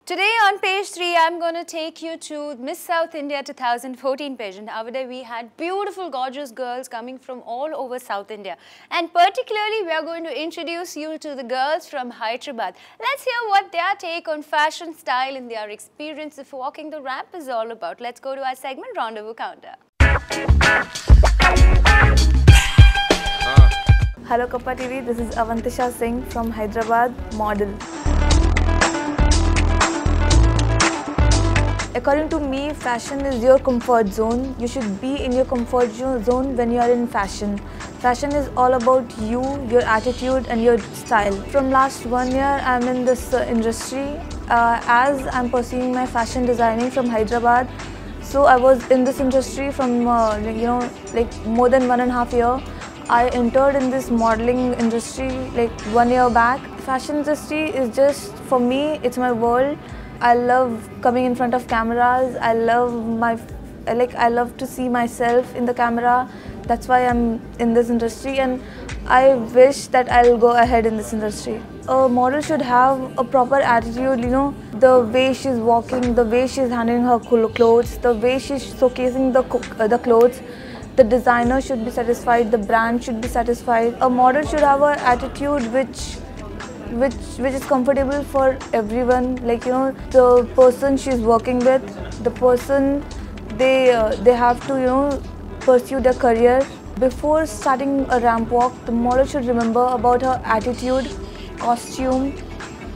Today on page 3, I'm going to take you to Miss South India 2014 pageant. Over there we had beautiful, gorgeous girls coming from all over South India. And particularly, we are going to introduce you to the girls from Hyderabad. Let's hear what their take on fashion, style and their experience of walking the ramp is all about. Let's go to our segment, Rendezvous Counter. Hello Kappa TV, this is Avantisha Singh from Hyderabad, model. According to me, fashion is your comfort zone. You should be in your comfort zone when you are in fashion. Fashion is all about you, your attitude and your style. From last 1 year, I'm in this industry as I'm pursuing my fashion designing from Hyderabad. So I was in this industry from like more than 1.5 years. I entered in this modeling industry like 1 year back. Fashion industry is just, for me, it's my world. I love coming in front of cameras. I love to see myself in the camera. That's why I'm in this industry, and I wish that I'll go ahead in this industry. A model should have a proper attitude, the way she's walking, the way she's handling her clothes, the way she's showcasing the clothes. The designer should be satisfied, the brand should be satisfied. A model should have an attitude which is comfortable for everyone. Like, the person she's working with, the person they have to pursue their career. Before starting a ramp walk, the model should remember about her attitude, costume,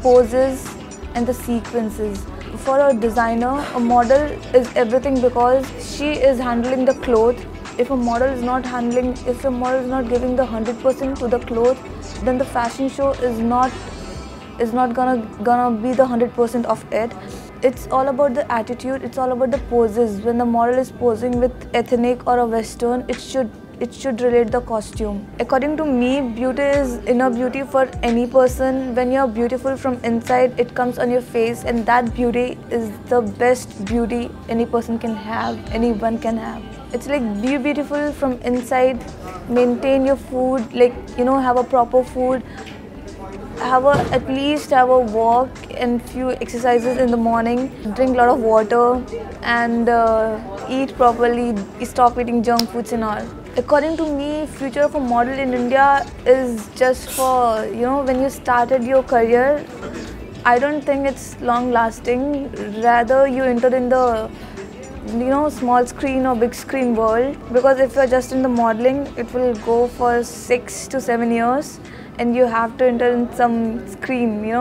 poses and the sequences. For a designer, a model is everything because she is handling the cloth. If a model is not giving the 100% to the cloth, then the fashion show is not gonna be the 100% of it. It's all about the attitude. It's all about the poses. When the model is posing with ethnic or a western, it should relate the costume. According to me, beauty is inner beauty for any person. When you're beautiful from inside, it comes on your face, and that beauty is the best beauty any person can have, anyone can have. It's like, be beautiful from inside, maintain your food, have a proper food, at least have a walk and few exercises in the morning, drink a lot of water and eat properly, stop eating junk foods and all. According to me, future of a model in India is just for, when you started your career, I don't think it's long lasting. Rather, you enter in the small screen or big screen world, because if you're just in the modeling, it will go for 6 to 7 years and you have to enter in some screen,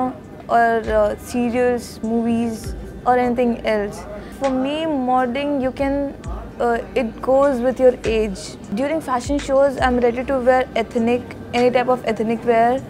or serials, movies or anything else. For me, modeling, you can it goes with your age. During fashion shows, I'm ready to wear ethnic, any type of ethnic wear.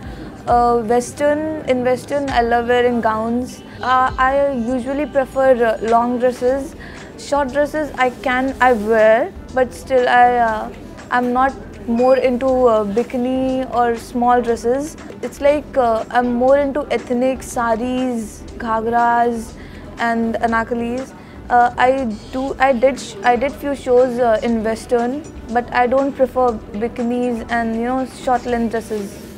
In Western, I love wearing gowns. I usually prefer long dresses. Short dresses I wear, but still I'm not more into bikini or small dresses. It's like I'm more into ethnic saris, ghagras and anarkalis. I did few shows in Western, but I don't prefer bikinis and short length dresses.